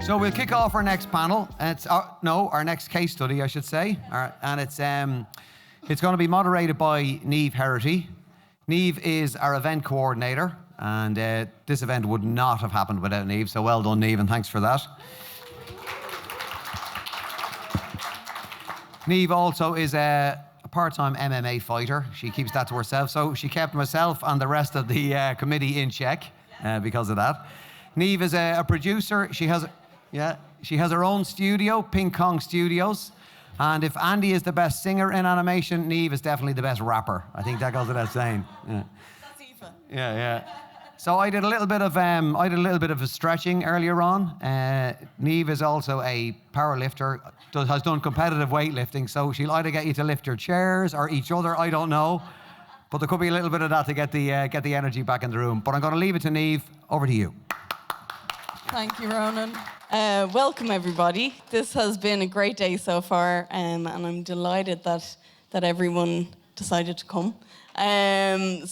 So we'll kick off our next panel. It's our next case study, I should say. And it's going to be moderated by Niamh Herrity. Niamh is our event coordinator, and this event would not have happened without Niamh. So well done, Niamh, and thanks for that. Niamh also is a part-time MMA fighter. She keeps that to herself. So she kept myself and the rest of the committee in check because of that. Niamh is a producer. She has her own studio, Ping Kong Studios. And if Andy is the best singer in animation, Niamh is definitely the best rapper. I think that goes without saying. Yeah. That's Eva. Yeah. So I did a little bit of a stretching earlier on. Niamh is also a powerlifter, has done competitive weightlifting, so she'll either get you to lift your chairs or each other, I don't know. But there could be a little bit of that to get the energy back in the room. But I'm going to leave it to Niamh. Over to you. Thank you, Ronan. Welcome, everybody. This has been a great day so far, and I'm delighted that everyone decided to come. Today,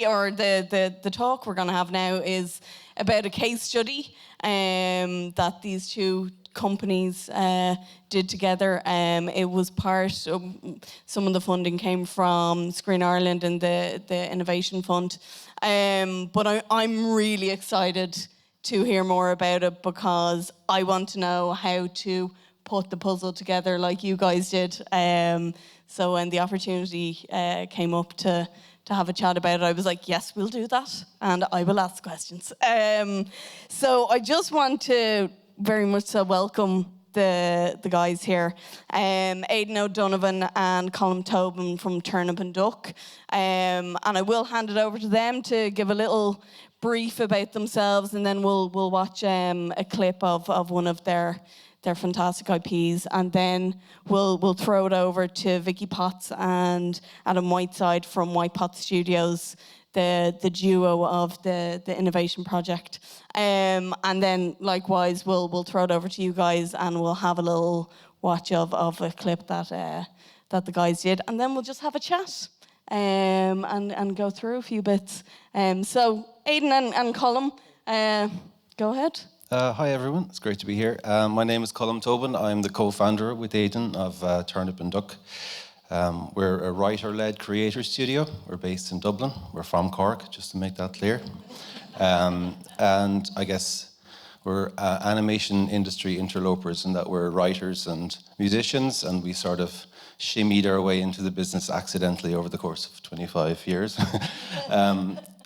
or the talk we're going to have now is about a case study that these two companies did together. It was part of, some of the funding came from Screen Ireland and the Innovation Fund. But I'm really excited to hear more about it because I want to know how to put the puzzle together like you guys did. So when the opportunity came up to have a chat about it, I was like, yes, we'll do that, and I will ask questions. So I just want to very much so welcome the guys here, Aidan O'Donovan and Colm Tobin from Turnip and Duck. And I will hand it over to them to give a little brief about themselves, and then we'll watch a clip of one of their fantastic IPs, and then we'll throw it over to Vicky Potts and Adam Whiteside from Whitepot Studios, the duo of the innovation project. And then likewise we'll throw it over to you guys, and we'll have a little watch of a clip that the guys did, and then we'll just have a chat and go through a few bits. So Aidan and Colm, go ahead. Hi everyone, it's great to be here. My name is Colm Tobin. I'm the co-founder with Aidan of Turnip and Duck. We're a writer-led creator studio. We're based in Dublin. We're from Cork, just to make that clear. And I guess we're animation industry interlopers in that we're writers and musicians, and we sort of shimmied our way into the business accidentally over the course of 25 years.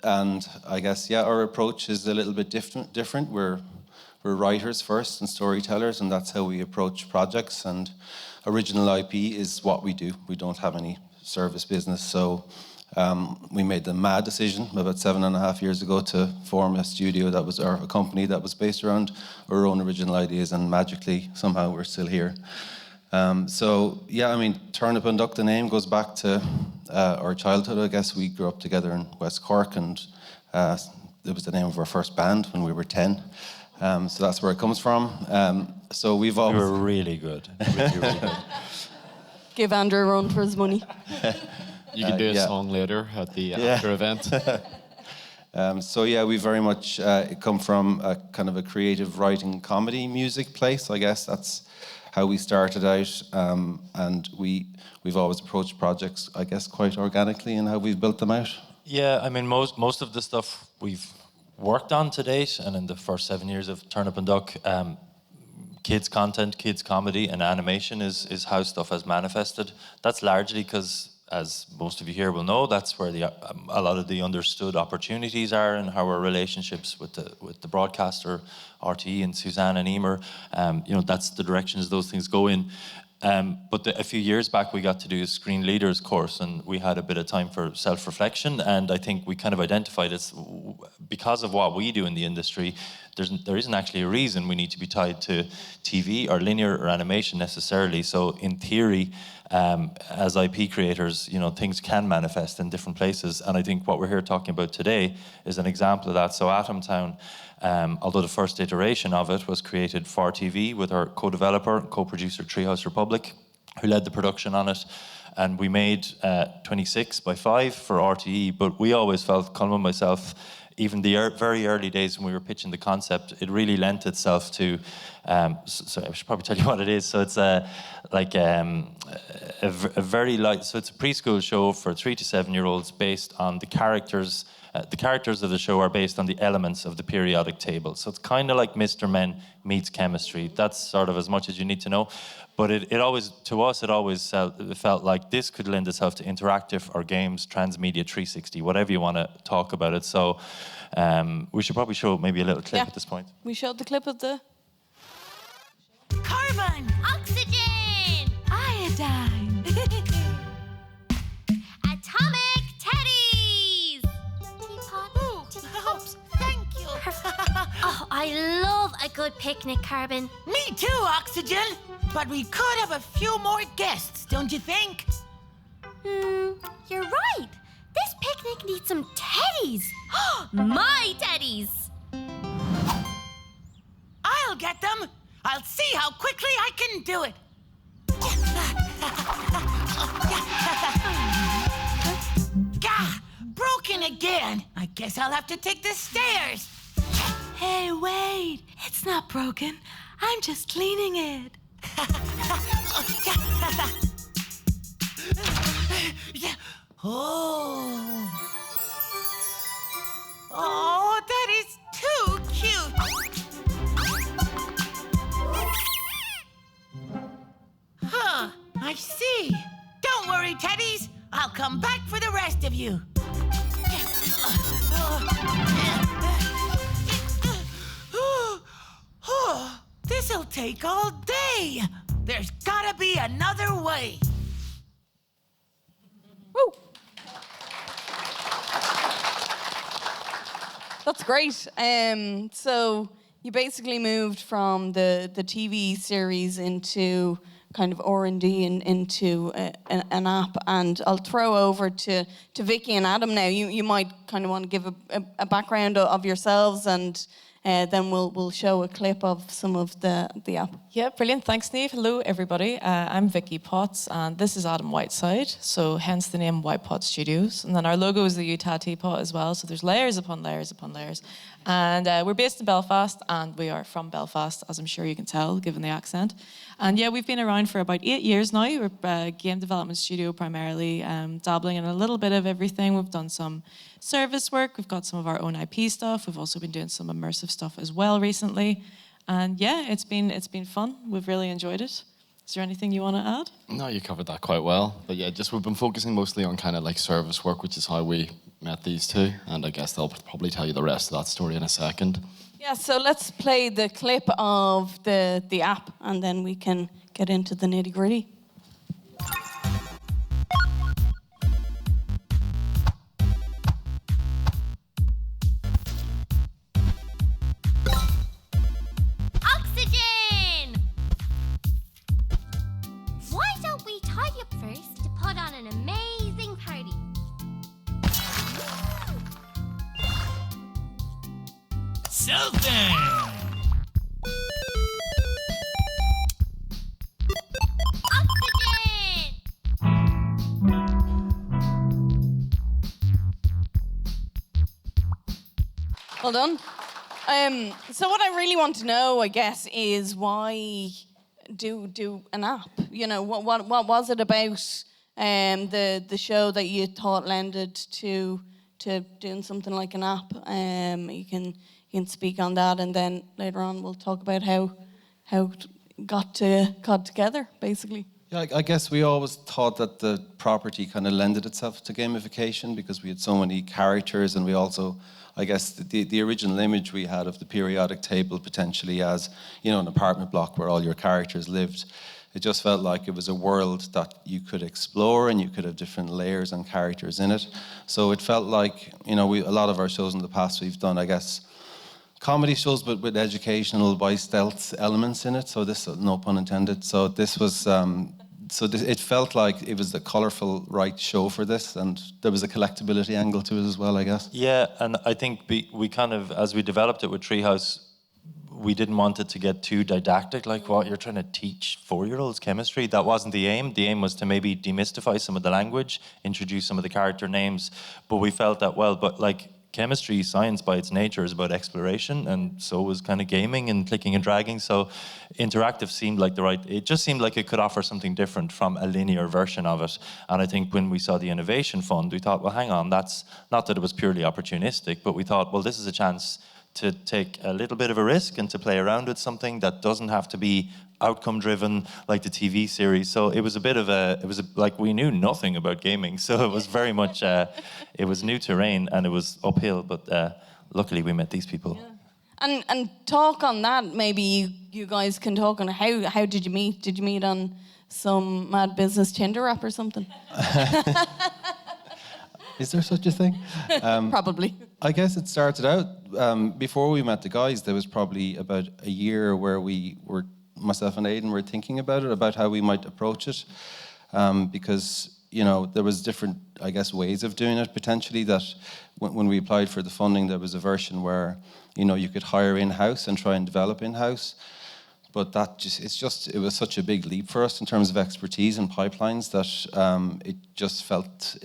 And I guess, our approach is a little bit different. We're writers first and storytellers, and that's how we approach projects. And original IP is what we do. We don't have any service business. So we made the mad decision about 7.5 years ago to form a studio that was a company that was based around our own original ideas, and magically, somehow, we're still here. Turnip and Duck, the name goes back to our childhood, I guess. We grew up together in West Cork, and it was the name of our first band when we were 10. So that's where it comes from. So we've always... You were really good. Really good. Give Andrew a run for his money. You can do a song later at the after event. We very much come from a kind of a creative writing comedy music place, I guess. That's how we started out. And we've always approached projects, I guess, quite organically in how we've built them out. Yeah, I mean, most of the stuff we've worked on to date, and in the first 7 years of Turnip and Duck, kids content, kids comedy, and animation is how stuff has manifested. That's largely because, as most of you here will know, that's where a lot of the understood opportunities are, and how our relationships with the broadcaster, RTE and Suzanne and Emer, that's the directions those things go in. But a few years back, we got to do a Screen Leaders course, and we had a bit of time for self-reflection, and I think we kind of identified it's because of what we do in the industry, there isn't actually a reason we need to be tied to TV or linear or animation necessarily. So in theory, as IP creators, things can manifest in different places, and I think what we're here talking about today is an example of that. So Atomtown, although the first iteration of it was created for TV with our co-developer and co-producer Treehouse Republic, who led the production on it, and we made 26 by 5 for RTE, but we always felt, Colm and myself, even the very early days when we were pitching the concept, it really lent itself to, so I should probably tell you what it is. So it's a very light, so it's a preschool show for 3 to 7-year-olds based on the characters. The characters of the show are based on the elements of the periodic table. So it's kind of like Mr. Men meets chemistry. That's sort of as much as you need to know. But it always, to us, it felt like this could lend itself to interactive or games, transmedia 360, whatever you want to talk about it. So we should probably show maybe a little clip at this point. We showed the clip of the... Carbon! Oxygen! Iodine! Atomic teddies! Teapot? Ooh, oops, thank you. Oh, I love a good picnic, Carbon. Me too, Oxygen. But we could have a few more guests, don't you think? You're right. This picnic needs some teddies. My teddies! I'll get them. I'll see how quickly I can do it. Gah! Broken again. I guess I'll have to take the stairs. Hey, wait. It's not broken. I'm just cleaning it. Oh. Oh, that is too cute. Huh, I see. Don't worry, teddies. I'll come back for the rest of you. This'll take all day. There's gotta be another way. Woo! That's great. So you basically moved from the TV series into kind of R&D and into an app. And I'll throw over to Vicky and Adam now. You might kind of want to give a background of yourselves, and then we'll show a clip of some of the app. Yeah, brilliant. Thanks, Niamh. Hello, everybody. I'm Vicky Potts, and this is Adam Whiteside, so hence the name Whitepot Studios. And then our logo is the Utah teapot as well, so there's layers upon layers upon layers. And we're based in Belfast, and we are from Belfast, as I'm sure you can tell, given the accent. And yeah, we've been around for about 8 years now. We're a game development studio primarily, dabbling in a little bit of everything. We've done some service work. We've got some of our own IP stuff. We've also been doing some immersive stuff as well recently. And yeah, it's been fun. We've really enjoyed it. Is there anything you want to add? No, you covered that quite well. But yeah, just we've been focusing mostly on kind of like service work, which is how we met these two. And I guess they'll probably tell you the rest of that story in a second. Yeah, so let's play the clip of the app, and then we can get into the nitty-gritty. Oxygen! Why don't we tidy up first to put on an amazing party? So then. Oxygen! Well done. So what I really want to know, I guess, is why do an app? You know, what was it about the show that you thought lended to doing something like an app? You can speak on that, and then later on we'll talk about how it got together, basically. Yeah, I guess we always thought that the property kind of lended itself to gamification because we had so many characters, and we also, I guess, the original image we had of the periodic table potentially as, you know, an apartment block where all your characters lived. It just felt like it was a world that you could explore and you could have different layers and characters in it. So it felt like, you know, a lot of our shows in the past we've done, I guess, comedy shows, but with educational by stealth elements in it. So this, no pun intended. So this was, it felt like it was the colourful right show for this, and there was a collectability angle to it as well, I guess. Yeah, and I think we kind of, as we developed it with Treehouse, we didn't want it to get too didactic, like what you're trying to teach 4-year-olds chemistry. That wasn't the aim. The aim was to maybe demystify some of the language, introduce some of the character names. But we felt that, well, but like chemistry, science by its nature is about exploration, and so was kind of gaming and clicking and dragging. So interactive seemed like it just seemed like it could offer something different from a linear version of it. And I think when we saw the Innovation Fund, we thought, well, hang on, that's not that it was purely opportunistic, but we thought, well, this is a chance to take a little bit of a risk and to play around with something that doesn't have to be outcome driven like the TV series. So it was like we knew nothing about gaming. So it was very much, it was new terrain and it was uphill, but luckily we met these people. Yeah. And talk on that, maybe you guys can talk on how did you meet? Did you meet on some mad business Tinder app or something? Is there such a thing? Probably. I guess it started out, before we met the guys, there was probably about a year where myself and Aidan were thinking about it, about how we might approach it. Because, there was different, I guess, ways of doing it potentially, that when we applied for the funding, there was a version where, you could hire in-house and try and develop in-house. But it was such a big leap for us in terms of expertise and pipelines that it just felt,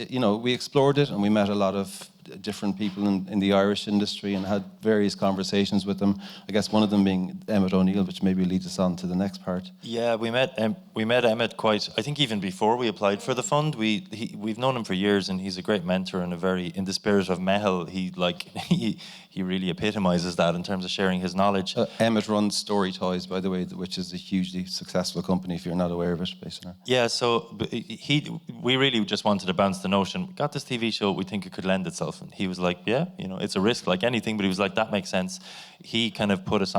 we explored it and we met a lot of different people in the Irish industry and had various conversations with them. I guess one of them being Emmett O'Neill, which maybe leads us on to the next part. Yeah, we met Emmett quite, I think even before we applied for the fund. We've known him for years and he's a great mentor and in the spirit of Mehel, he really epitomizes that in terms of sharing his knowledge. Emmett runs Story Toys, by the way, which is a hugely successful company if you're not aware of it, basically. Yeah, so we really just wanted to bounce the notion. We got this TV show, we think it could lend itself. And he was like, yeah, it's a risk like anything, but he was like, that makes sense. He kind of put us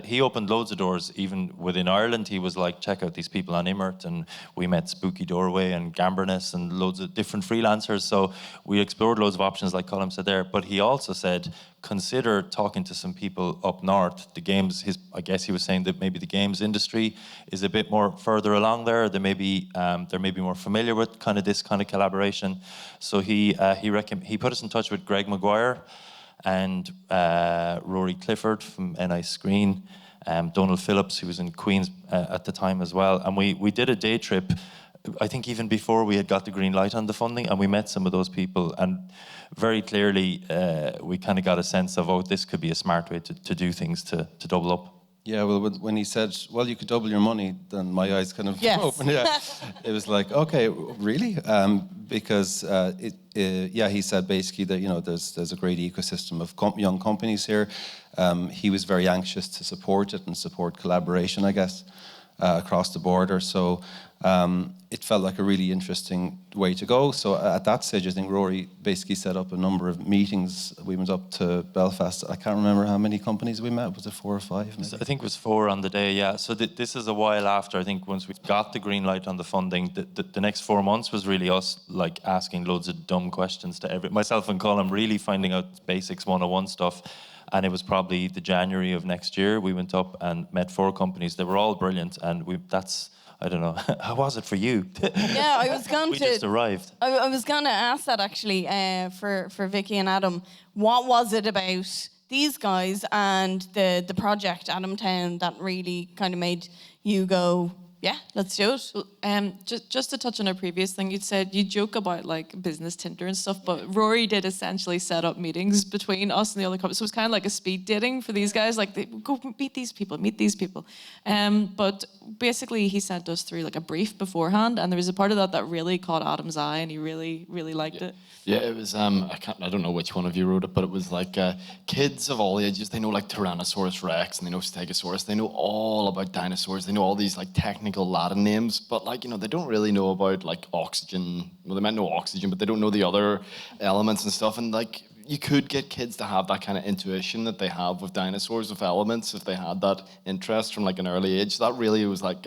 he opened loads of doors, even within Ireland. He was like, check out these people on Immert, and we met Spooky Doorway and Gamberness and loads of different freelancers. So we explored loads of options, like Colm said there. But he also said, consider talking to some people up north. The games, I guess he was saying that maybe the games industry is a bit more further along there. They're maybe more familiar with kind of this kind of collaboration. So he put us in touch with Greg Maguire and Rory Clifford from NI Screen, Donald Phillips, who was in Queen's at the time as well. And we did a day trip, I think even before we had got the green light on the funding, and we met some of those people. And very clearly, we kind of got a sense of, this could be a smart way to do things to double up. Yeah, well, when he said, well, you could double your money, then my eyes kind of opened. Yeah, it was like, okay, really? Because he said basically that there's a great ecosystem of young companies here. He was very anxious to support it and support collaboration, I guess, across the border. So it felt like a really interesting way to go. So at that stage, I think Rory basically set up a number of meetings. We went up to Belfast. I can't remember how many companies we met. Was it 4 or 5? Maybe? I think it was 4 on the day, yeah. So this is a while after. I think once we got the green light on the funding, the next 4 months was really us like asking loads of dumb questions to myself and Colm, really finding out basics 101 stuff. And it was probably the January of next year. We went up and met 4 companies. They were all brilliant, and I don't know. How was it for you? Yeah, I was going we just arrived. I was going to ask that actually for Vicky and Adam. What was it about these guys and the project Adamtown that really kind of made you go, yeah, let's do it? Just to touch on a previous thing, you said you joke about like business Tinder and stuff, but Rory did essentially set up meetings between us and the other companies. So it was kind of like a speed dating for these guys. Like, go meet these people. But basically, he sent us through like a brief beforehand, and there was a part of that really caught Adam's eye, and he really, really liked it. Yeah, it was. I don't know which one of you wrote it, but it was like kids of all ages. They know like Tyrannosaurus Rex, and they know Stegosaurus. They know all about dinosaurs. They know all these like technical Latin names, but like they don't really know about like oxygen. Well, they might know oxygen, but they don't know the other elements and stuff. And like you could get kids to have that kind of intuition that they have with dinosaurs, with elements, if they had that interest from like an early age. That really was like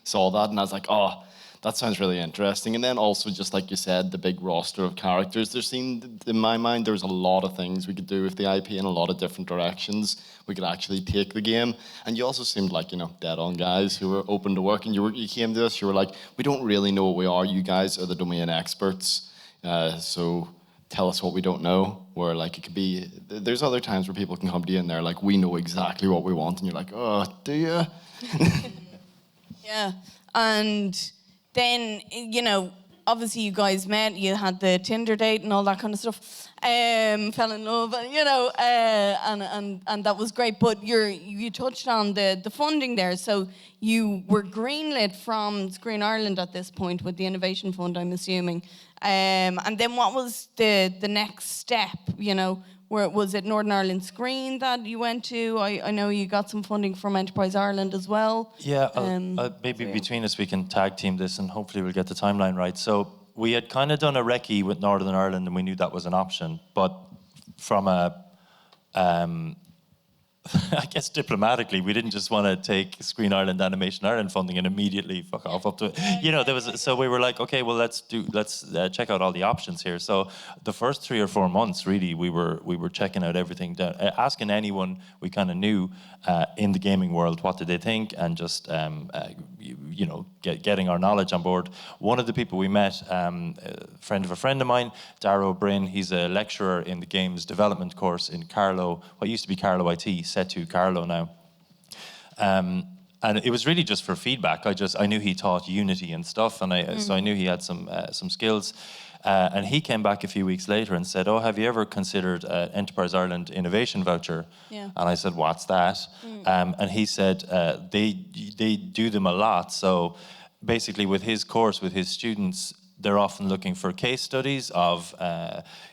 saw that and I was like, oh, that sounds really interesting. And then also, just like you said, the big roster of characters. There seemed, in my mind, there was a lot of things we could do with the IP in a lot of different directions. We could actually take the game. And you also seemed like, dead-on guys who were open to work. And you came to us, you were like, we don't really know what we are. You guys are the domain experts. So tell us what we don't know. Where like it could be, there's other times where people can come to you and they're like, we know exactly what we want. And you're like, oh, do you? Yeah. And then, obviously you guys met, you had the Tinder date and all that kind of stuff. Fell in love, and and that was great. But you touched on the funding there, so you were greenlit from Screen Ireland at this point with the Innovation Fund, I'm assuming. And then what was the next step? Where was it Northern Ireland Screen that you went to? I know you got some funding from Enterprise Ireland as well. Yeah, maybe between us we can tag team this, and hopefully we'll get the timeline right. So we had kind of done a recce with Northern Ireland, and we knew that was an option. But from a I guess diplomatically, we didn't just want to take Screen Ireland, Animation Ireland funding and immediately fuck off up to it. There was, so we were like, okay, well, let's check out all the options here. So the first 3 or 4 months, really, we were checking out everything, asking anyone we kind of knew in the gaming world what did they think, and just getting our knowledge on board. One of the people we met, a friend of mine, Darrow O'Brien, he's a lecturer in the games development course in Carlow, what used to be Carlow IT, set to Carlow now. And it was really just for feedback. I knew he taught Unity and stuff, and so I knew he had some skills. And he came back a few weeks later and said, "Oh, have you ever considered Enterprise Ireland Innovation Voucher?" Yeah. And I said, "What's that?" And he said, they do them a lot. So basically with his course, with his students, they're often looking for case studies of,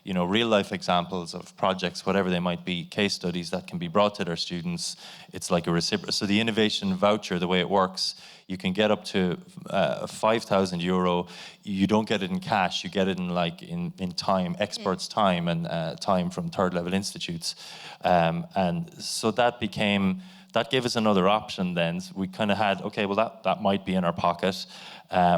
real life examples of projects, whatever they might be, case studies that can be brought to their students. It's like a reciprocal. So the innovation voucher, the way it works, you can get up to €5,000. You don't get it in cash. You get it in time, experts' time, and time from third level institutes. And so that gave us another option then. So we kind of had, okay, well, that might be in our pocket.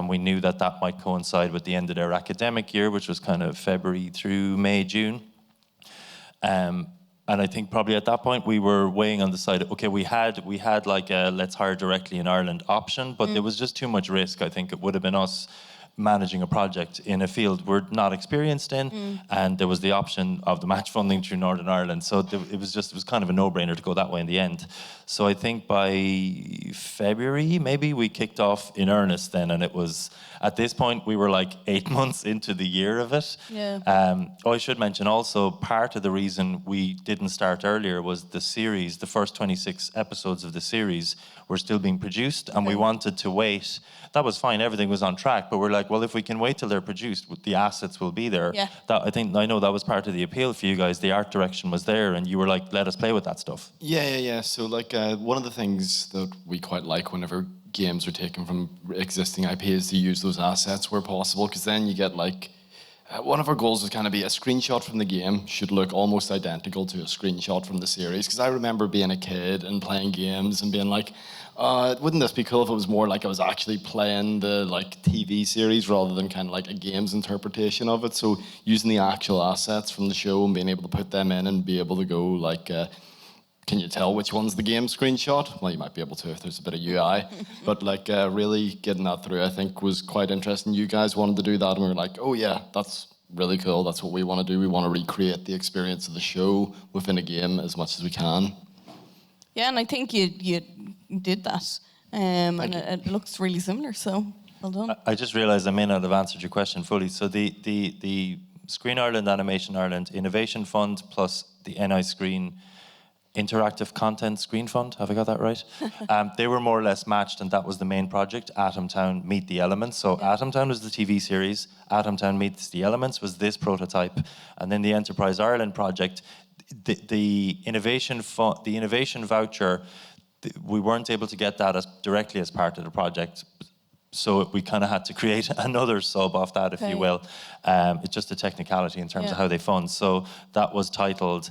We knew that might coincide with the end of their academic year, which was kind of February through May, June. And I think probably at that point we were weighing on the side, okay, we had like a let's hire directly in Ireland option, but there was just too much risk. I think it would have been us managing a project in a field we're not experienced in, and there was the option of the match funding through Northern Ireland. So it was kind of a no-brainer to go that way in the end. So I think by February, maybe, we kicked off in earnest then, and it was, at this point, we were like 8 months into the year of it. Yeah. I should mention also, part of the reason we didn't start earlier was the series, the first 26 episodes of the series were still being produced, and we wanted to wait. That was fine, everything was on track, but we're like, well, if we can wait till they're produced, the assets will be there. Yeah. I know that was part of the appeal for you guys. The art direction was there, and you were like, let us play with that stuff. Yeah. So one of the things that we quite like whenever games are taken from existing IP is to use those assets where possible, because then you get one of our goals was kind of be a screenshot from the game should look almost identical to a screenshot from the series. Because I remember being a kid and playing games and being like, wouldn't this be cool if it was more like I was actually playing the TV series rather than kind of like a game's interpretation of it. So using the actual assets from the show and being able to put them in and be able to go can you tell which one's the game screenshot? Well, you might be able to if there's a bit of UI. But really getting that through, I think, was quite interesting. You guys wanted to do that, and we were like, oh yeah, that's really cool. That's what we want to do. We want to recreate the experience of the show within a game as much as we can. Yeah, and I think you did that. And it looks really similar, so well done. I just realised I may not have answered your question fully. So the Screen Ireland, Animation Ireland Innovation Fund plus the NI Screen Interactive Content Screen Fund, have I got that right? They were more or less matched, and that was the main project, Atomtown Meet the Elements. So Atomtown was the TV series, Atomtown Meets the Elements was this prototype, and then the Enterprise Ireland project, the innovation voucher, we weren't able to get that directly as part of the project. So we kind of had to create another sub off that, if you will. It's just a technicality in terms of how they fund. So that was titled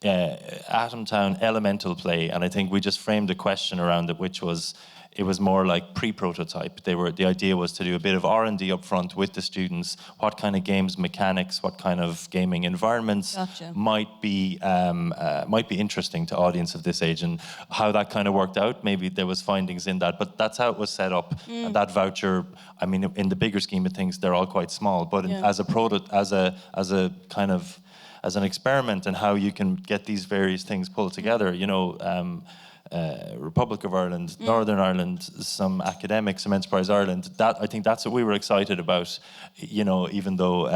Atomtown Elemental Play, and I think we just framed a question around it, which was, it was more like pre-prototype. The idea was to do a bit of R&D up front with the students. What kind of games mechanics, what kind of gaming environments might be interesting to audience of this age, and how that kind of worked out. Maybe there was findings in that, but that's how it was set up. And that voucher, I mean, in the bigger scheme of things, they're all quite small. But as a kind of as an experiment and how you can get these various things pulled together, Republic of Ireland, Northern Ireland, some academic, some Enterprise Ireland. I think that's what we were excited about, you know, even though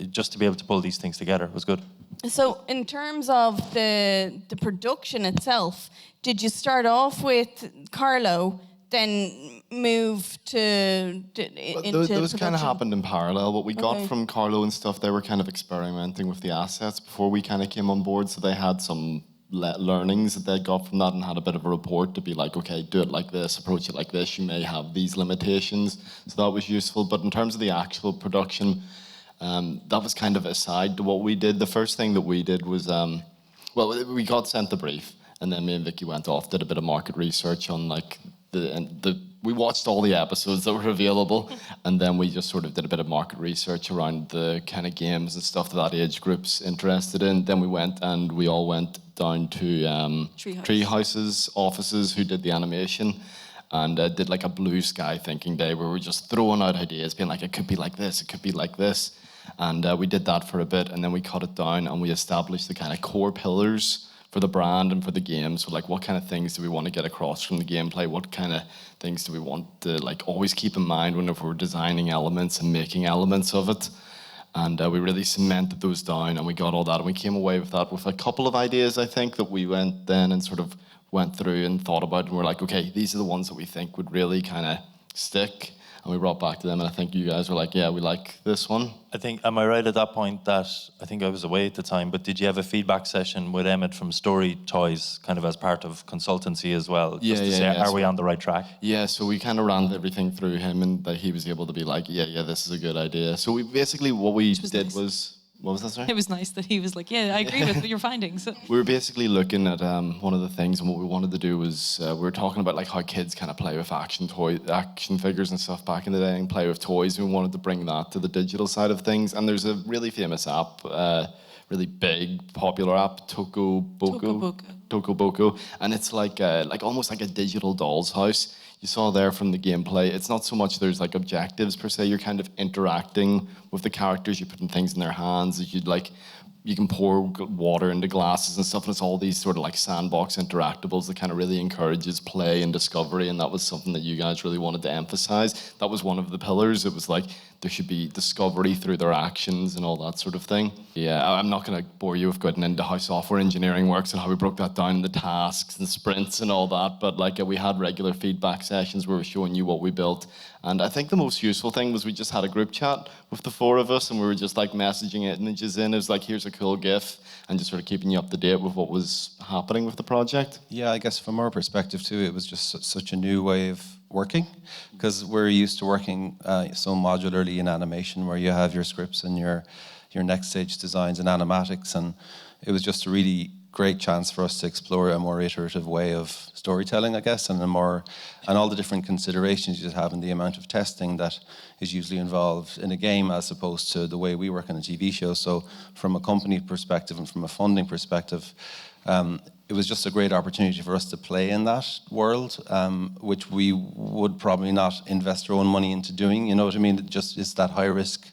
just to be able to pull these things together was good. So in terms of the production itself, did you start off with Carlo, then move into those kind production? of happened in parallel. What we got Okay. from Carlo and stuff, they were kind of experimenting with the assets before we kind of came on board. So they had some learnings that they got from that and had a bit of a report to be like, okay, do it like this, approach it like this. You may have these limitations. So that was useful. But in terms of the actual production, that was kind of aside to what we did. The first thing that we did was, we got sent the brief, and then me and Vicky went off, did a bit of market research on like we watched all the episodes that were available, and then we just sort of did a bit of market research around the kind of games and stuff that age group's interested in. Then we all went down to Treehouse's offices, who did the animation, and did like a blue sky thinking day where we were just throwing out ideas, being like, it could be like this, it could be like this. And we did that for a bit, and then we cut it down and we established the kind of core pillars for the brand and for the game. So like, what kind of things do we want to get across from the gameplay? What kind of things do we want to like always keep in mind whenever we're designing elements and making elements of it? And we really cemented those down, and we got all that, and we came away with that with a couple of ideas, I think, that we went then and sort of went through and thought about, and we're like, okay, these are the ones that we think would really kind of stick. And we brought back to them, and I think you guys were like, yeah, we like this one. I think, am I right at that point that, I think I was away at the time, but did you have a feedback session with Emmett from Story Toys, kind of as part of consultancy as well? Just to say, are we on the right track? Yeah, so we kind of ran everything through him, and that he was able to be like, yeah, this is a good idea. So we basically, what we did nice. was, what was that, sorry? It was nice that he was like, yeah, I agree with your findings. We were basically looking at one of the things, and what we wanted to do was we were talking about like how kids kind of play with action figures and stuff back in the day, and play with toys. And we wanted to bring that to the digital side of things. And there's a really famous app, really big, popular app, Tokoboko, and it's like almost like a digital doll's house. You saw there from the gameplay, it's not so much there's like objectives per se, you're kind of interacting with the characters, you're putting things in their hands, you can pour water into glasses and stuff, and it's all these sort of like sandbox interactables that kind of really encourages play and discovery, and that was something that you guys really wanted to emphasize. That was one of the pillars. It was like, there should be discovery through their actions and all that sort of thing. Yeah, I'm not going to bore you with getting into how software engineering works and how we broke that down into tasks and sprints and all that, but like we had regular feedback sessions where we were showing you what we built. And I think the most useful thing was we just had a group chat with the four of us, and we were just like messaging images in. It was like, here's a cool GIF, and just sort of keeping you up to date with what was happening with the project. Yeah, I guess from our perspective too, it was just such a new way of working, because we're used to working so modularly in animation, where you have your scripts and your next stage designs and animatics, and it was just a really great chance for us to explore a more iterative way of storytelling, I guess, and all the different considerations you have in the amount of testing that is usually involved in a game as opposed to the way we work on a TV show. So from a company perspective and from a funding perspective, it was just a great opportunity for us to play in that world, which we would probably not invest our own money into doing. You know what I mean? It's that high risk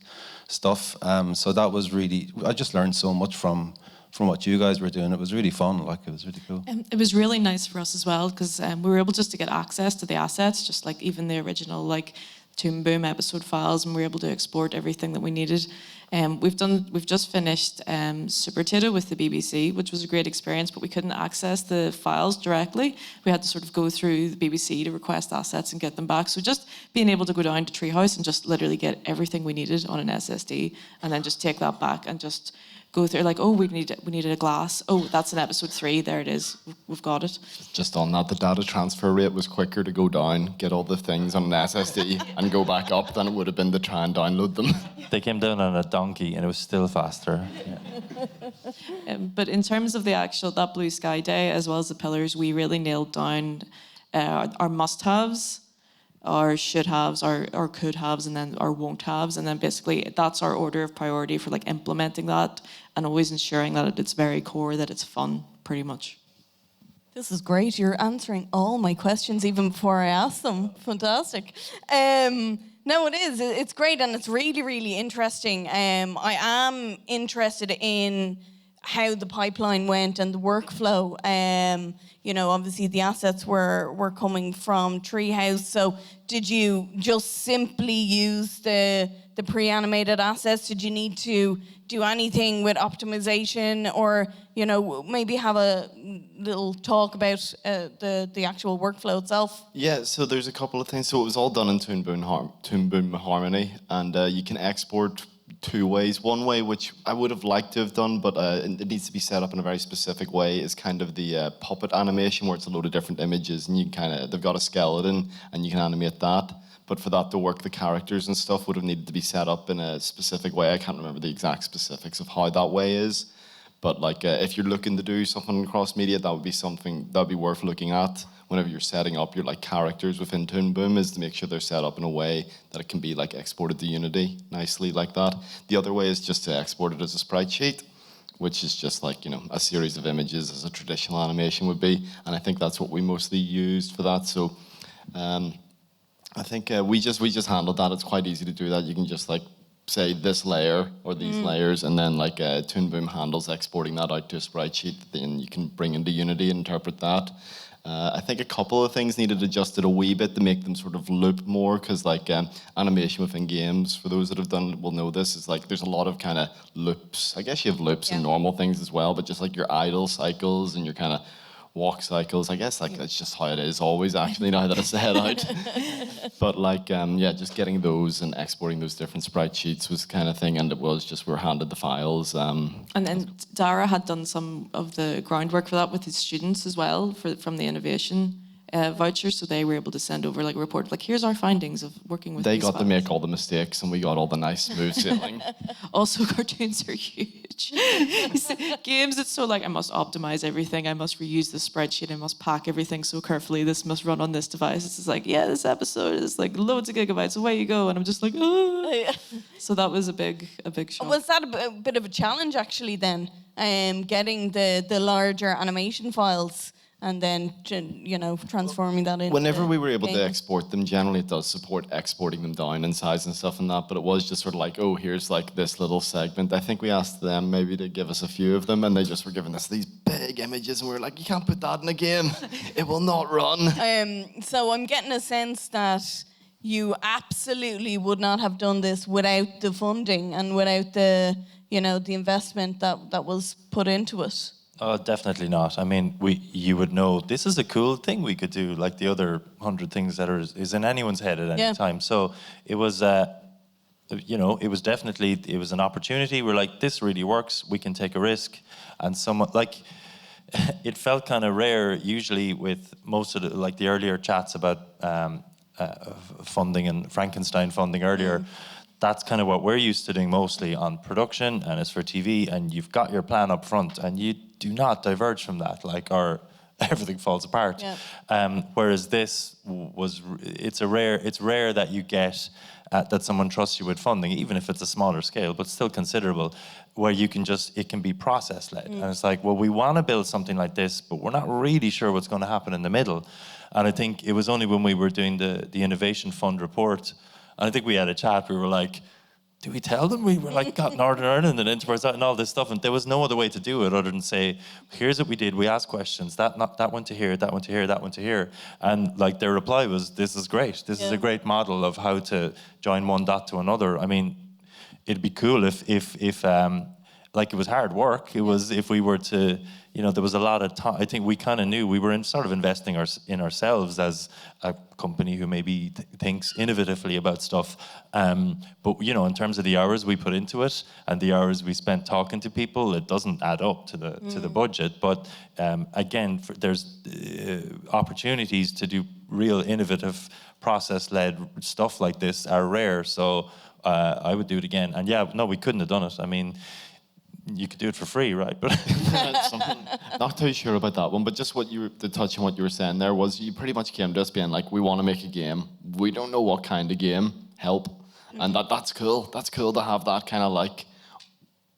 stuff. So that was really, I just learned so much from what you guys were doing. It was really fun. Like, it was really cool. It was really nice for us as well, because we were able just to get access to the assets, just like even the original like Toon Boom episode files, and we were able to export everything that we needed. We've just finished Super Tato with the BBC, which was a great experience, but we couldn't access the files directly. We had to sort of go through the BBC to request assets and get them back. So just being able to go down to Treehouse and just literally get everything we needed on an SSD, and then just take that back and just go through, like, oh, we needed a glass. Oh, that's in episode 3. There it is. We've got it. Just on that, the data transfer rate was quicker to go down, get all the things on an SSD and go back up than it would have been to try and download them. They came down on a donkey and it was still faster. But in terms of that Blue Sky Day, as well as the pillars, we really nailed down our must-haves, our should-haves, our could-haves, and then our won't-haves. And then basically that's our order of priority for like implementing that and always ensuring that at its very core that it's fun, pretty much. This is great. You're answering all my questions even before I ask them. Fantastic. No, it is. It's great, and it's really, really interesting. I am interested in how the pipeline went and the workflow. You know, obviously the assets were coming from Treehouse. So did you just simply use the pre-animated assets? Did you need to do anything with optimization, or, you know, maybe have a little talk about the actual workflow itself? Yeah, so there's a couple of things. So it was all done in Toon Boom Harmony, and you can export two ways. One way, which I would have liked to have done, but it needs to be set up in a very specific way, is kind of the puppet animation, where it's a load of different images, and you can kind of, they've got a skeleton, and you can animate that. But for that to work, the characters and stuff would have needed to be set up in a specific way. I can't remember the exact specifics of how that way is. But like, if you're looking to do something cross media, that would be something that would be worth looking at whenever you're setting up your like characters within Toon Boom, is to make sure they're set up in a way that it can be like exported to Unity nicely like that. The other way is just to export it as a sprite sheet, which is just like, you know, a series of images as a traditional animation would be. And I think that's what we mostly used for that. So I think we just handled that. It's quite easy to do that. You can just like say this layer or these layers, and then like Toon Boom handles exporting that out to a sprite sheet that then you can bring into Unity and interpret that. I think a couple of things needed adjusted a wee bit to make them sort of loop more, because like animation within games, for those that have done it will know this, is like there's a lot of kind of loops. I guess you have loops in normal things as well, but just like your idle cycles and your kind of walk cycles, I guess like that's just how it is always, actually, now that I say it out. But like yeah, just getting those and exporting those different sprite sheets was the kind of thing, and it was just we're handed the files. And then Dara had done some of the groundwork for that with his students as well, from the innovation voucher, so they were able to send over like a report, like here's our findings of working with. They these got files. to make all the mistakes, and we got all the nice smooth sailing. Also, cartoons are huge. Games, it's so like I must optimize everything, I must reuse the spreadsheet, I must pack everything so carefully, this must run on this device. It's just like, yeah, this episode is like loads of gigabytes, away you go, and I'm just like, oh. So that was a big shock. Was that a bit of a challenge actually then, getting the larger animation files and then, you know, transforming that into... Whenever we were able to game? export them, generally it does support exporting them down in size and stuff and that, but it was just sort of like, oh, here's like this little segment. I think we asked them maybe to give us a few of them, and they just were giving us these big images, and we were like, you can't put that in a game. It will not run. So I'm getting a sense that you absolutely would not have done this without the funding and without the, you know, the investment that was put into it. Oh, definitely not. I mean, you would know this is a cool thing we could do, like the other 100 things that is in anyone's head at any time. So it was, you know, it was an opportunity. We're like, this really works. We can take a risk, and somewhat like it felt kind of rare. Usually, with most of the earlier chats about funding and Frankenstein funding earlier. That's kind of what we're used to doing mostly on production, and it's for TV, and you've got your plan up front, and you do not diverge from that, like, or everything falls apart. Yeah. Whereas this it's rare that you get that someone trusts you with funding, even if it's a smaller scale, but still considerable, where you can it can be process led. And it's like, well, we want to build something like this, but we're not really sure what's going to happen in the middle. And I think it was only when we were doing the Innovation Fund report, and I think we had a chat, we were like, do we tell them we were like got Northern Ireland and Enterprise and all this stuff? And there was no other way to do it other than say, here's what we did. We asked questions. That went to here, that went to here, that went to here. And like their reply was, this is great. This is a great model of how to join one dot to another. I mean, it'd be cool if like it was hard work. It was if we were to, you know, there was a lot of time. I think we kind of knew we were sort of investing in ourselves as a company who maybe thinks innovatively about stuff. But, you know, in terms of the hours we put into it and the hours we spent talking to people, it doesn't add up to the budget. But again, there's opportunities to do real innovative process-led stuff like this are rare. So I would do it again. And yeah, no, we couldn't have done it. I mean, you could do it for free, right? But not too sure about that one, but just to touch on what you were saying there was you pretty much came to us being like, we want to make a game. We don't know what kind of game. Help. And that's cool. That's cool to have that kind of like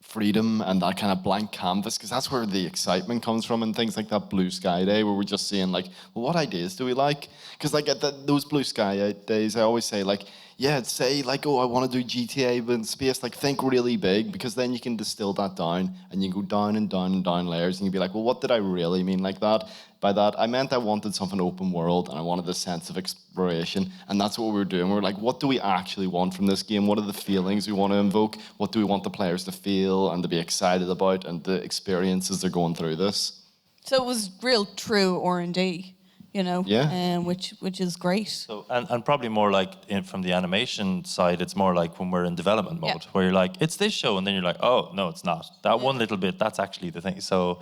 freedom and that kind of blank canvas, because that's where the excitement comes from, and things like that Blue Sky Day where we're just saying like, well, what ideas do we like? Because like at those Blue Sky days, I always say like, yeah, say like, oh, I want to do GTA but in space, like think really big, because then you can distill that down and you go down and down and down layers and you'd be like, well, what did I really mean like that? By that, I meant I wanted something open world and I wanted a sense of exploration, and that's what we were doing. We were like, what do we actually want from this game? What are the feelings we want to invoke? What do we want the players to feel and to be excited about, and the experiences they're going through this? So it was real true R&D, you know, Yeah. which is great. So, and probably more like from the animation side, it's more like when we're in development mode, where you're like, it's this show, and then you're like, oh, no, it's not. That one little bit, that's actually the thing. So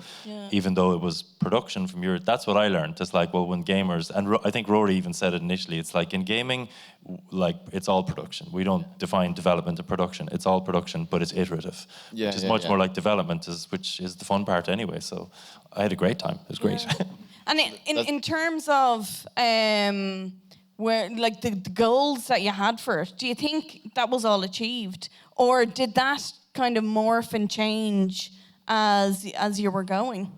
even though it was production from your, that's what I learned. It's like, well, when gamers, and I think Rory even said it initially, it's like in gaming, like it's all production. We don't define development and production. It's all production, but it's iterative, which is much more like development, which is the fun part anyway. So I had a great time. It was great. And in terms of where like the goals that you had for it, do you think that was all achieved, or did that kind of morph and change as you were going?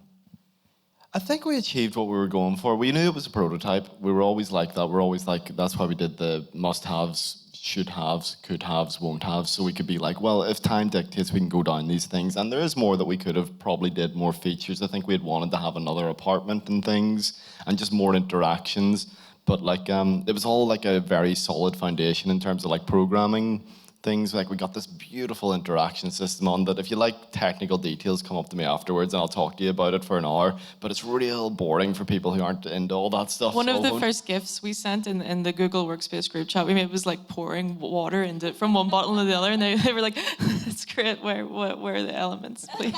I think we achieved what we were going for. We knew it was a prototype. We were always like that. We're always like, that's why we did the must-haves, should-haves, could-haves, won't-haves, so we could be like, well, if time dictates, we can go down these things. And there is more that we could have probably did, more features. I think we had wanted to have another apartment and things, and just more interactions. But like, it was all like a very solid foundation in terms of like programming things. Like we got this beautiful interaction system on that. If you like technical details, come up to me afterwards and I'll talk to you about it for an hour. But it's real boring for people who aren't into all that stuff. One of the first gifts we sent in the Google Workspace group chat we made was like pouring water into from one bottle to the other, and they were like, "That's great. Where are the elements, please?"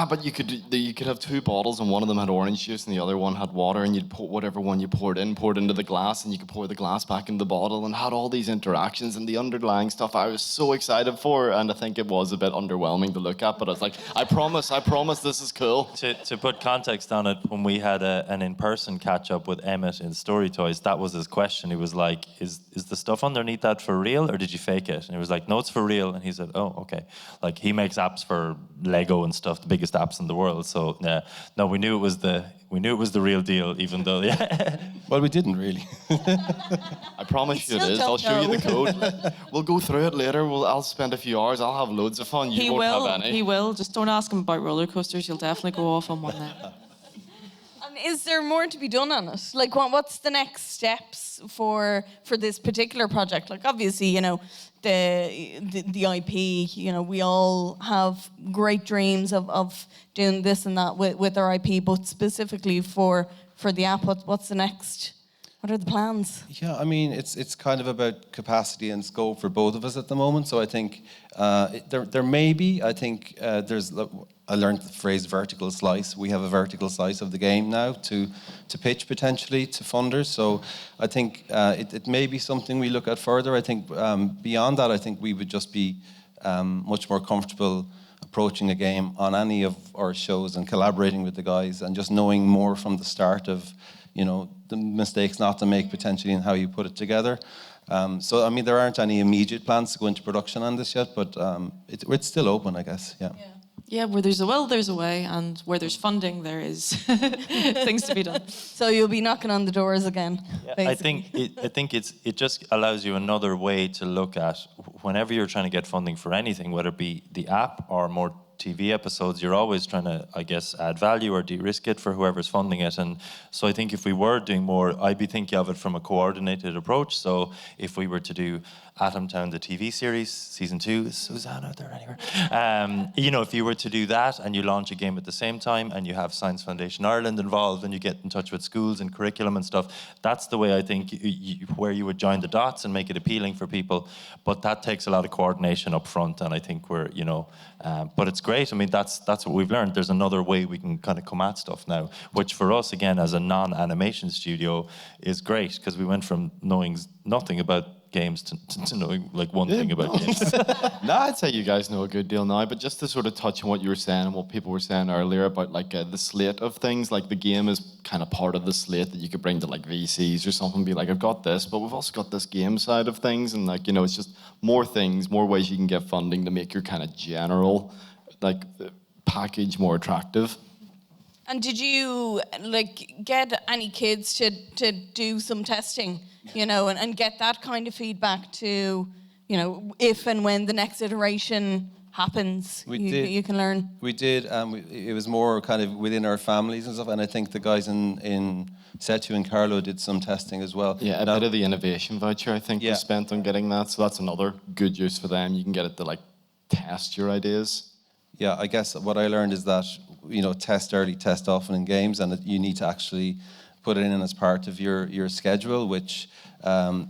But you could have two bottles, and one of them had orange juice and the other one had water, and you'd put whatever one you poured into the glass, and you could pour the glass back into the bottle, and had all these interactions and the underlying stuff I was so excited for. And I think it was a bit underwhelming to look at, but I was like, I promise this is cool. To put context on it, when we had an in-person catch-up with Emmett in Story Toys, that was his question. He was like, is the stuff underneath that for real, or did you fake it? And he was like, no, it's for real. And he said, oh, okay. Like, he makes apps for Lego and stuff, the biggest apps in the world. So, no, we knew it was the real deal, even though, Well, we didn't really. I promise you it still is. don't I'll show you the know. code. We'll go through it later. I'll spend a few hours. I'll have loads of fun. You won't have any. He will. Just don't ask him about roller coasters. He'll definitely go off on one then. And is there more to be done on it? Like, what's the next steps for this particular project? Like, obviously, you know, the IP, you know, we all have great dreams of doing this and that with our IP, but specifically for the app, what's the next? What are the plans? Yeah, I mean, it's kind of about capacity and scope for both of us at the moment. So I think there may be, I think I learned the phrase vertical slice. We have a vertical slice of the game now to pitch potentially to funders. So I think it may be something we look at further. I think beyond that, I think we would just be much more comfortable approaching a game on any of our shows and collaborating with the guys and just knowing more from the start of, you know, the mistakes not to make potentially in how you put it together. So, I mean, there aren't any immediate plans to go into production on this yet, but it's still open, I guess, yeah. Yeah, where there's a will, there's a way, and where there's funding, there is things to be done. So you'll be knocking on the doors again. I think it just allows you another way to look at whenever you're trying to get funding for anything, whether it be the app or more TV episodes, you're always trying to, I guess, add value or de-risk it for whoever's funding it. And so I think if we were doing more, I'd be thinking of it from a coordinated approach. So if we were to do Atomtown, the TV series, season 2, is Suzanne out there anywhere? You know, if you were to do that and you launch a game at the same time and you have Science Foundation Ireland involved and you get in touch with schools and curriculum and stuff, that's the way I think where you would join the dots and make it appealing for people. But that takes a lot of coordination up front, and I think we're, you know, but it's great. I mean, that's what we've learned. There's another way we can kind of come at stuff now, which for us, again, as a non-animation studio, is great, because we went from knowing nothing about games to knowing like one thing about games. No, I'd say you guys know a good deal now, but just to sort of touch on what you were saying and what people were saying earlier about like the slate of things, like the game is kind of part of the slate that you could bring to like VCs or something, be like, I've got this, but we've also got this game side of things, and like, you know, it's just more things, more ways you can get funding to make your kind of general like package more attractive. And did you get any kids to do some testing, and get that kind of feedback to, if and when the next iteration happens, you can learn? We did. It was more kind of within our families and stuff, and I think the guys in Setu and Carlo did some testing as well. Yeah, a bit of the innovation voucher, I think, was spent on getting that. So that's another good use for them. You can get it to test your ideas. Yeah, I guess what I learned is that, test early, test often in games, and that you need to actually put it in as part of your schedule, which,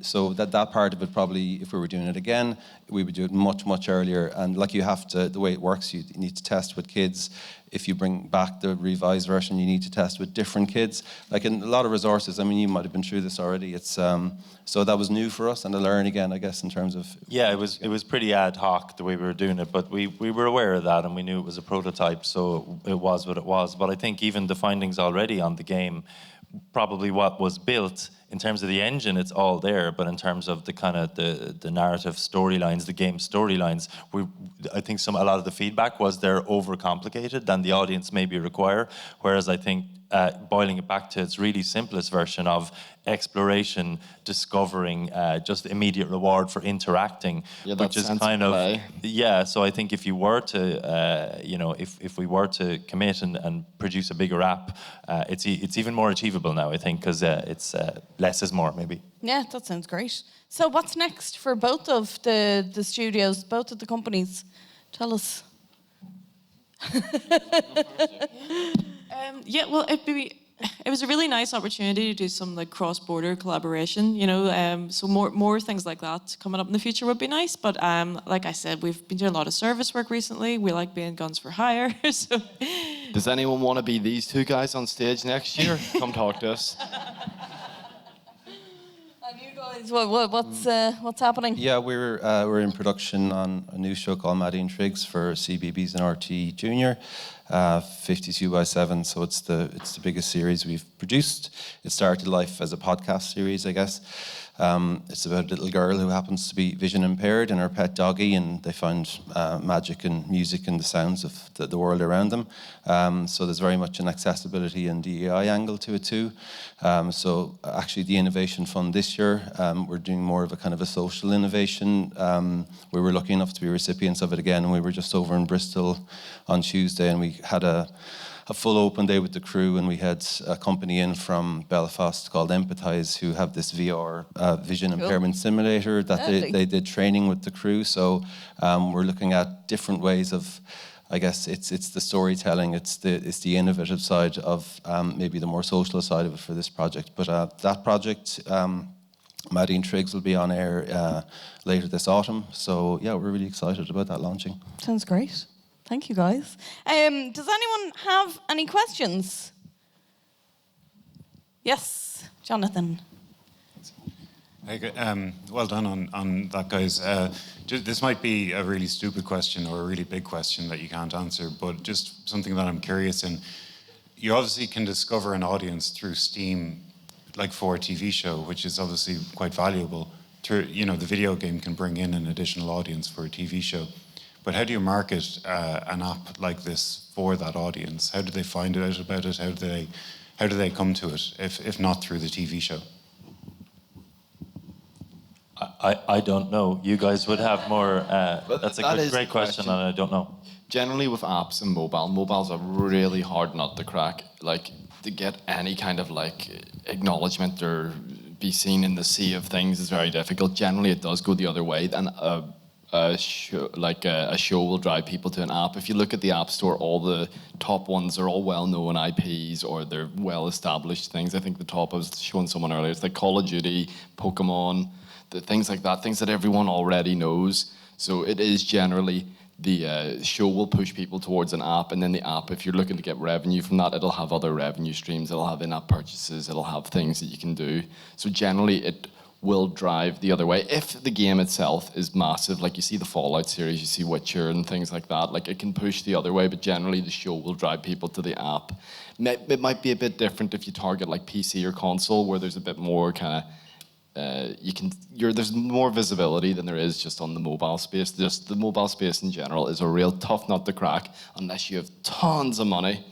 so that part of it probably, if we were doing it again, we would do it much, much earlier. And you have to, the way it works, you need to test with kids. If you bring back the revised version, you need to test with different kids. In a lot of resources, I mean, you might have been through this already. It's so that was new for us, and to learn again, I guess, in terms of... Yeah, it was pretty ad hoc the way we were doing it, but we were aware of that, and we knew it was a prototype, so it was what it was. But I think even the findings already on the game, probably what was built in terms of the engine, it's all there, but in terms of the kind of the narrative storylines, the game storylines, I think a lot of the feedback was they're overcomplicated than the audience maybe require. Whereas I think boiling it back to its really simplest version of exploration, discovering, just immediate reward for interacting, which is kind of play. So I think if you were to, if we were to commit and produce a bigger app, it's even more achievable now. I think because it's less is more, maybe. Yeah, that sounds great. So what's next for both of the studios, both of the companies? Tell us. Well, it was a really nice opportunity to do some cross-border collaboration, so more things like that coming up in the future would be nice. But like I said, we've been doing a lot of service work recently. We like being guns for hire. So, does anyone want to be these two guys on stage next year? Come talk to us. And you guys, what's happening? Yeah, we're in production on a new show called Maddie and Triggs for CBeebies and RT Junior. 52x7, so it's the biggest series we've produced. It started life as a podcast series, I guess. It's about a little girl who happens to be vision impaired and her pet doggy, and they find magic and music in the sounds of the world around them. So there's very much an accessibility and DEI angle to it too. So actually the Innovation Fund this year, we're doing more of a kind of a social innovation. We were lucky enough to be recipients of it again, and we were just over in Bristol on Tuesday, and we had a full open day with the crew, and we had a company in from Belfast called Empathize, who have this VR vision impairment simulator that they did training with the crew. So we're looking at different ways of, I guess it's the storytelling, it's the innovative side of maybe the more social side of it for this project. But that project, Maddie and Triggs, will be on air later this autumn. So yeah, we're really excited about that launching. Sounds great. Thank you, guys. Does anyone have any questions? Yes, Jonathan. Well done on that, guys. This might be a really stupid question or a really big question that you can't answer, but just something that I'm curious in. You obviously can discover an audience through Steam, like for a TV show, which is obviously quite valuable. The video game can bring in an additional audience for a TV show. But how do you market an app like this for that audience? How do they find out about it? How do they come to it, if not through the TV show? I don't know. You guys would have more. That's a great question, and I don't know. Generally, with apps and mobiles are really hard nut to crack. To get any kind of acknowledgement or be seen in the sea of things is very difficult. Generally, it does go the other way, and a show will drive people to an app. If you look at the App Store, all the top ones are all well-known IPs, or they're well-established things. I think the top, I was showing someone earlier, it's like Call of Duty, Pokemon, things like that, things that everyone already knows. So it is generally the show will push people towards an app, and then the app, if you're looking to get revenue from that, it'll have other revenue streams. It'll have in-app purchases. It'll have things that you can do. So generally, it will drive the other way. If the game itself is massive, like you see the Fallout series, you see Witcher and things like that, it can push the other way, but generally the show will drive people to the app. It might be a bit different if you target PC or console, where there's a bit more kind of there's more visibility than there is just on the mobile space. Just the mobile space in general is a real tough nut to crack unless you have tons of money.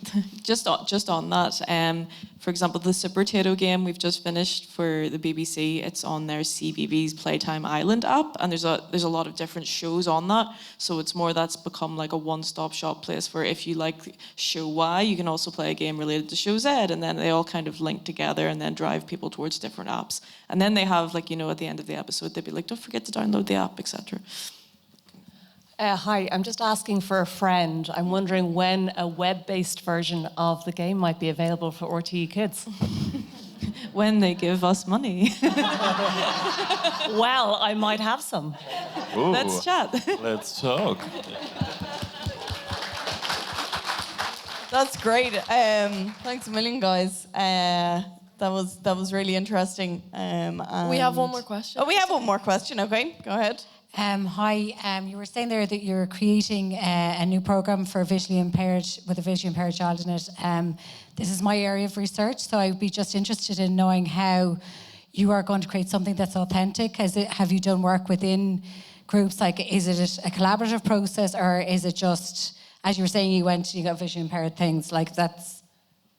Just on that, for example, the Super Potato game we've just finished for the BBC. It's on their CBeebies Playtime Island app, and there's a lot of different shows on that. So it's more that's become like a one-stop shop place where if you like show Y, you can also play a game related to show Z, and then they all kind of link together and then drive people towards different apps. And then they have like, at the end of the episode, they'd be like, don't forget to download the app, etc. Hi, I'm just asking for a friend. I'm wondering when a web-based version of the game might be available for RTE Kids. When they give us money. Well, I might have some. Ooh, Let's chat. Let's talk. That's great. Thanks a million, guys. That was really interesting. We have one more question. Oh, we have one more question. Okay, go ahead. Hi. You were saying there that you're creating a new program for visually impaired with a visually impaired child in it. This is my area of research, so I'd be just interested in knowing how you are going to create something that's authentic. Have you done work within groups? Like, is it a collaborative process, or is it just, as you were saying, you got visually impaired things like that's.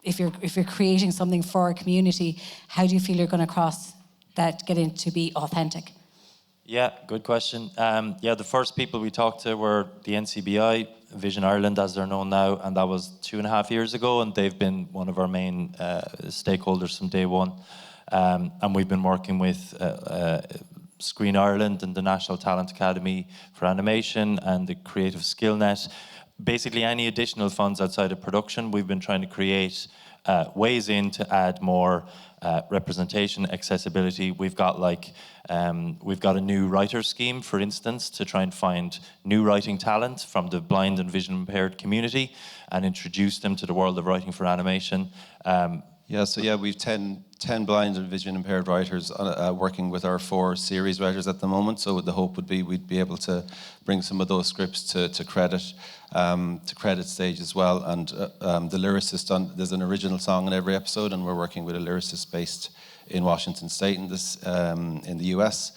If you're creating something for a community, how do you feel you're going to cross that, get in to be authentic? Yeah, good question. The first people we talked to were the NCBI, Vision Ireland as they're known now, and that was 2.5 years ago, and they've been one of our main stakeholders from day one. And we've been working with Screen Ireland and the National Talent Academy for Animation and the Creative Skill Net. Basically, any additional funds outside of production, we've been trying to create ways in to add more representation, accessibility. We've got a new writer scheme, for instance, to try and find new writing talent from the blind and vision impaired community and introduce them to the world of writing for animation. We've 10 blind and vision impaired writers working with our 4 series writers at the moment. So the hope would be we'd be able to bring some of those scripts to credit stage as well. And the lyricist there's an original song in every episode, and we're working with a lyricist based in Washington State in the US.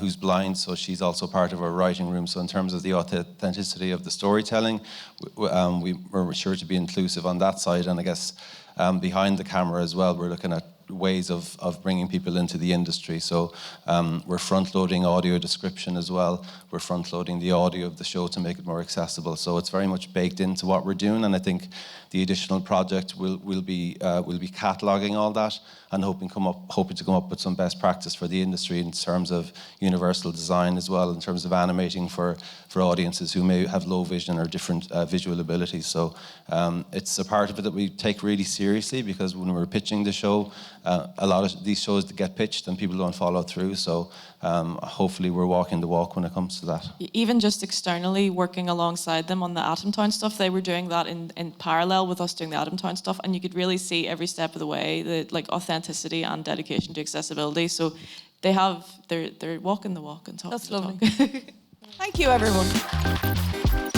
Who's blind, so she's also part of our writing room. So in terms of the authenticity of the storytelling, we're sure to be inclusive on that side. And I guess behind the camera as well, we're looking at ways of bringing people into the industry. So we're front-loading audio description as well. We're front-loading the audio of the show to make it more accessible. So it's very much baked into what we're doing. And I think the additional project will be cataloging all that and hoping to come up with some best practice for the industry in terms of universal design as well, in terms of animating for audiences who may have low vision or different visual abilities. So it's a part of it that we take really seriously, because when we're pitching the show, a lot of these shows get pitched and people don't follow through. So hopefully we're walking the walk when it comes to that. Even just externally working alongside them on the Atomtown stuff, they were doing that in parallel with us doing the Atomtown stuff, and you could really see every step of the way the authenticity and dedication to accessibility. So they're walking the walk and talking. That's the lovely. talk. Thank you, everyone.